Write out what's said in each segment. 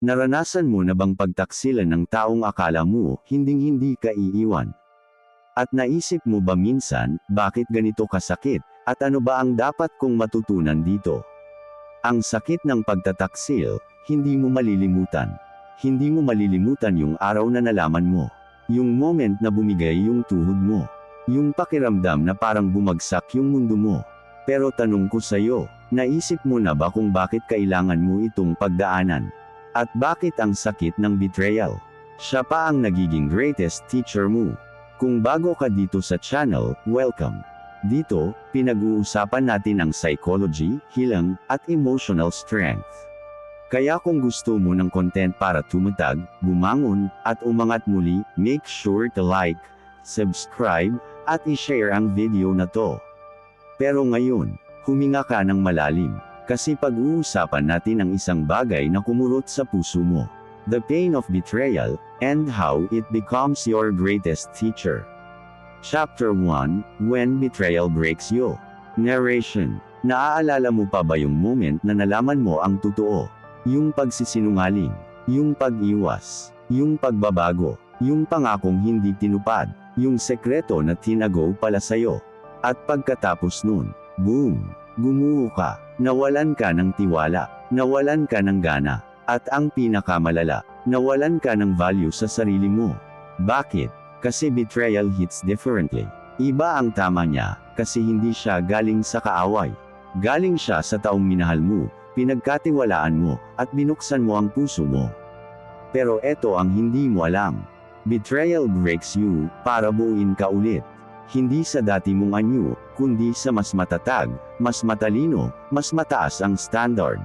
Naranasan mo na bang pagtaksilan ng taong akala mo, hinding-hindi ka iiwan? At naisip mo ba minsan, bakit ganito kasakit, at ano ba ang dapat kong matutunan dito? Ang sakit ng pagtataksil, hindi mo malilimutan. Hindi mo malilimutan yung araw na nalaman mo. Yung moment na bumigay yung tuhod mo. Yung pakiramdam na parang bumagsak yung mundo mo. Pero tanong ko sa'yo, naisip mo na ba kung bakit kailangan mo itong pagdaanan? At bakit ang sakit ng betrayal? Siya pa ang nagiging greatest teacher mo. Kung bago ka dito sa channel, welcome. Dito, pinag-uusapan natin ang psychology, healing, at emotional strength. Kaya kung gusto mo ng content para tumatag, bumangon, at umangat muli, make sure to like, subscribe, at i-share ang video na to. Pero ngayon, huminga ka ng malalim. Kasi pag-uusapan natin ang isang bagay na kumurot sa puso mo. The pain of betrayal, and how it becomes your greatest teacher. Chapter 1, When Betrayal Breaks You. Narration. Naaalala mo pa ba yung moment na nalaman mo ang totoo? Yung pagsisinungaling, yung pag-iwas, yung pagbabago, yung pangakong hindi tinupad, yung sekreto na tinago pala sa'yo. At pagkatapos nun, boom! Gumuho ka, nawalan ka ng tiwala, nawalan ka ng gana, at ang pinakamalala, nawalan ka ng value sa sarili mo. Bakit? Kasi betrayal hits differently. Iba ang tama niya, kasi hindi siya galing sa kaaway. Galing siya sa taong minahal mo, pinagkatiwalaan mo, at binuksan mo ang puso mo. Pero eto ang hindi mo alam. Betrayal breaks you, para buuin ka ulit. Hindi sa dati mong anyo, kundi sa mas matatag, mas matalino, mas mataas ang standard.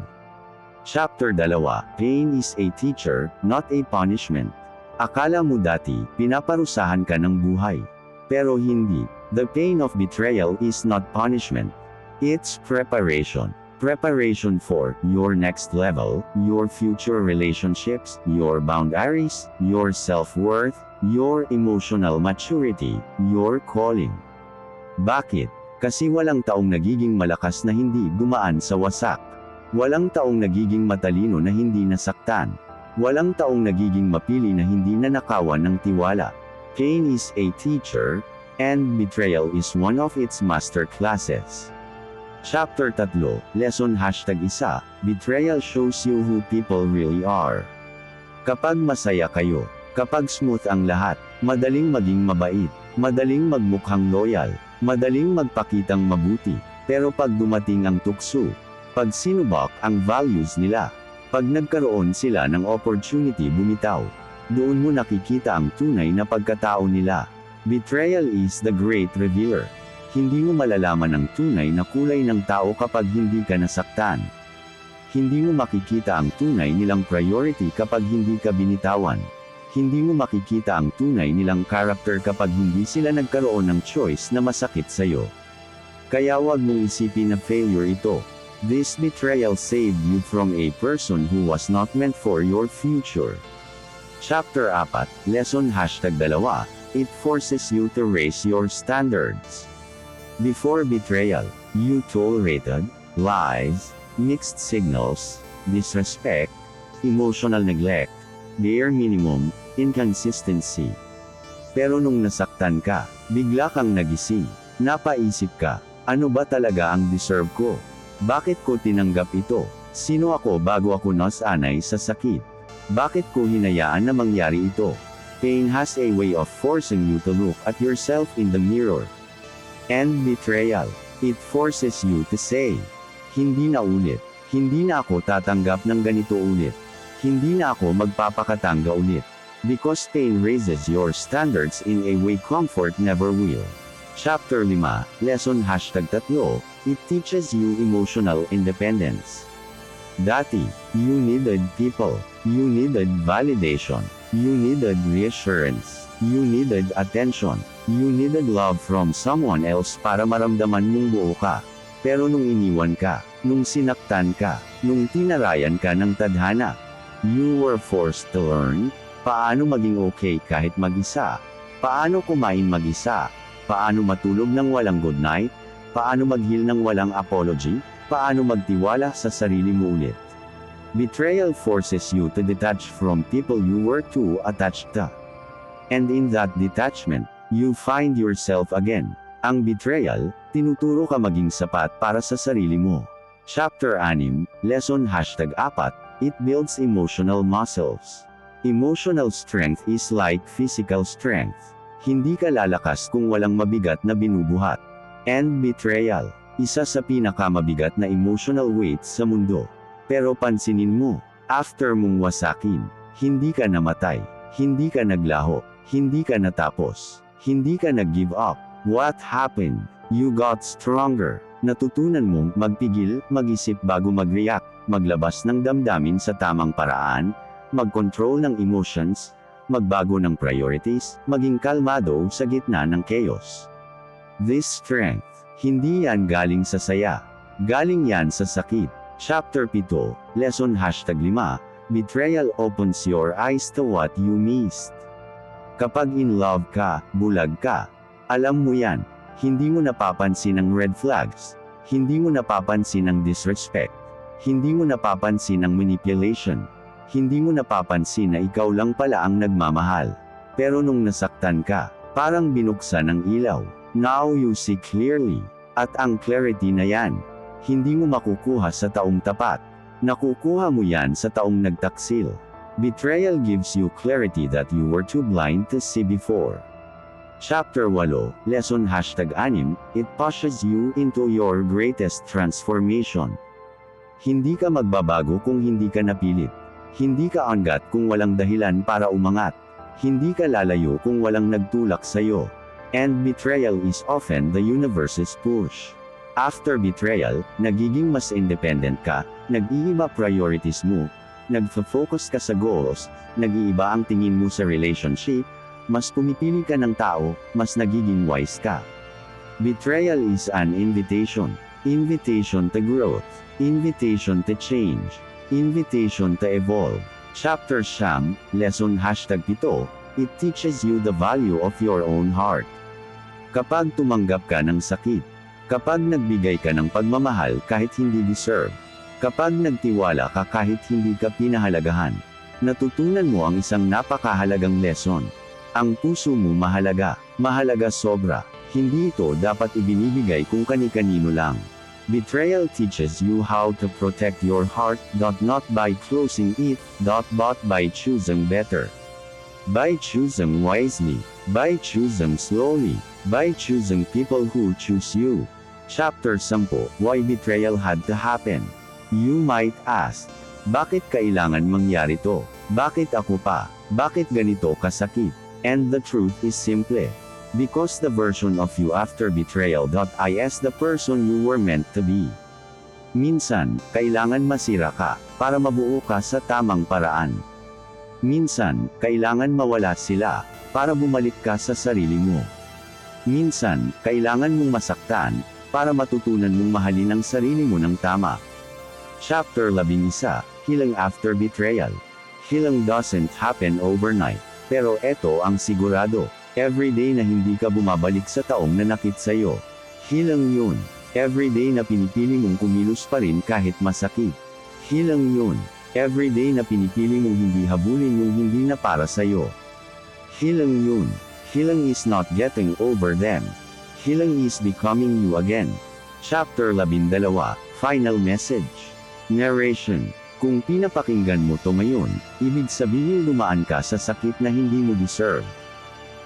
Chapter 2, Pain is a teacher, not a punishment. Akala mo dati, pinaparusahan ka ng buhay. Pero hindi. The pain of betrayal is not punishment. It's preparation. Preparation for your next level, your future relationships, your boundaries, your self-worth, your emotional maturity, your calling. Bakit? Kasi walang taong nagiging malakas na hindi dumaan sa wasak. Walang taong nagiging matalino na hindi nasaktan. Walang taong nagiging mapili na hindi nanakawan ng tiwala. Pain is a teacher, and betrayal is one of its master classes. Chapter 3, Lesson #1, Betrayal shows you who people really are. Kapag masaya kayo, kapag smooth ang lahat, madaling maging mabait, madaling magmukhang loyal, madaling magpakitang mabuti. Pero pag dumating ang tukso, pag sinubak ang values nila, pag nagkaroon sila ng opportunity bumitaw, doon mo nakikita ang tunay na pagkatao nila. Betrayal is the great revealer. Hindi mo malalaman ang tunay na kulay ng tao kapag hindi ka nasaktan. Hindi mo makikita ang tunay nilang priority kapag hindi ka binitawan. Hindi mo makikita ang tunay nilang character kapag hindi sila nagkaroon ng choice na masakit sa'yo. Kaya wag mong isipin na failure ito. This betrayal saved you from a person who was not meant for your future. Chapter 4, Lesson #2, It forces you to raise your standards. Before betrayal, you tolerated lies, mixed signals, disrespect, emotional neglect, bare minimum, inconsistency. Pero nung nasaktan ka, bigla kang nagising. Napaisip ka, ano ba talaga ang deserve ko? Bakit ko tinanggap ito? Sino ako bago ako nasanay sa sakit? Bakit ko hinayaan na mangyari ito? Pain has a way of forcing you to look at yourself in the mirror. And betrayal, it forces you to say, hindi na ulit, hindi na ako tatanggap ng ganito ulit, hindi na ako magpapakatanga ulit. Because pain raises your standards in a way comfort never will. Chapter 5, Lesson #3, It teaches you emotional independence. Dati, you needed people, you needed validation, you needed reassurance, you needed attention. You needed love from someone else para maramdaman mong buo ka. Pero nung iniwan ka, nung sinaktan ka, nung tinarayan ka ng tadhana, you were forced to learn, paano maging okay kahit mag-isa, paano kumain mag-isa, paano matulog ng walang good night, paano mag-heal ng walang apology, paano magtiwala sa sarili mo ulit. Betrayal forces you to detach from people you were too attached to. And in that detachment, you find yourself again. Ang betrayal, tinuturo ka maging sapat para sa sarili mo. Chapter 6, Lesson #4, It builds emotional muscles. Emotional strength is like physical strength. Hindi ka lalakas kung walang mabigat na binubuhat. And betrayal, isa sa pinakamabigat na emotional weights sa mundo. Pero pansinin mo, after mong wasakin, hindi ka namatay, hindi ka naglaho, hindi ka natapos, hindi ka nag-give up. What happened? You got stronger. Natutunan mong magpigil, mag-isip bago mag-react, maglabas ng damdamin sa tamang paraan, mag-control ng emotions, magbago ng priorities, maging kalmado sa gitna ng chaos. This strength, hindi yan galing sa saya. Galing yan sa sakit. Chapter 7, Lesson #5, Betrayal opens your eyes to what you missed. Kapag in love ka, bulag ka. Alam mo yan, hindi mo napapansin ang red flags, hindi mo napapansin ang disrespect, hindi mo napapansin ang manipulation, hindi mo napapansin na ikaw lang pala ang nagmamahal. Pero nung nasaktan ka, parang binuksan ang ilaw. Now you see clearly. At ang clarity na yan, hindi mo makukuha sa taong tapat. Nakukuha mo yan sa taong nagtaksil. Betrayal gives you clarity that you were too blind to see before. Chapter 8, Lesson #6, It pushes you into your greatest transformation. Hindi ka magbabago kung hindi ka napilit. Hindi ka angat kung walang dahilan para umangat. Hindi ka lalayo kung walang nagtulak sa'yo. And betrayal is often the universe's push. After betrayal, nagiging mas independent ka, nag-iiba priorities mo, nagfo-focus ka sa goals, nag-iiba ang tingin mo sa relationship, mas pumipili ka ng tao, mas nagiging wise ka. Betrayal is an invitation. Invitation to growth. Invitation to change. Invitation to evolve. Chapter 9, Lesson #7, It teaches you the value of your own heart. Kapag tumanggap ka ng sakit, kapag nagbigay ka ng pagmamahal kahit hindi deserve, kapag nagtiwala ka kahit hindi ka pinahalagahan, natutunan mo ang isang napakahalagang lesson. Ang puso mo mahalaga, mahalaga sobra. Hindi ito dapat ibinibigay kung kani-kanino lang. Betrayal teaches you how to protect your heart, not by closing it, but by choosing better. By choosing wisely, by choosing slowly, by choosing people who choose you. Chapter 10, Why Betrayal Had to Happen. You might ask, bakit kailangan mangyari to? Bakit ako pa? Bakit ganito kasakit? And the truth is simple. Because the version of you after betrayal is the person you were meant to be. Minsan, kailangan masira ka, para mabuo ka sa tamang paraan. Minsan, kailangan mawala sila, para bumalik ka sa sarili mo. Minsan, kailangan mong masaktan, para matutunan mong mahalin ang sarili mo ng tama. Chapter 11, Healing After Betrayal. Healing doesn't happen overnight. Pero eto ang sigurado, everyday na hindi ka bumabalik sa taong nanakit sa'yo. Healing yun. Everyday na pinipili mong kumilos pa rin kahit masakit. Healing yun. Everyday na pinipili mong hindi habulin yung hindi na para sa'yo. Healing yun. Healing is not getting over them. Healing is becoming you again. Chapter 12, Final Message. Narration. Kung pinapakinggan mo to ngayon, ibig sabihin lumaan ka sa sakit na hindi mo deserve.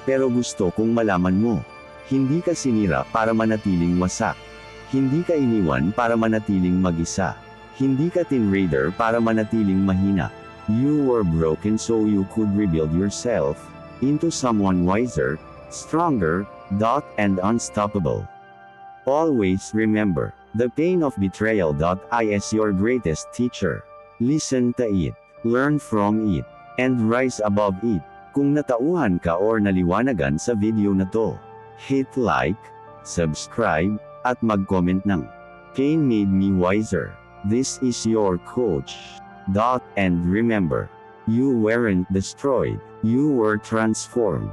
Pero gusto kong malaman mo, hindi ka sinira para manatiling wasak. Hindi ka iniwan para manatiling mag-isa. Hindi ka tinraider para manatiling mahina. You were broken so you could rebuild yourself into someone wiser, stronger, and unstoppable. Always remember, the pain of betrayal is your greatest teacher. Listen to it, learn from it, and rise above it. Kung natauhan ka or naliwanagan sa video na to, hit like, subscribe, at mag-comment ng "Pain made me wiser." This is your coach. And remember, you weren't destroyed, you were transformed.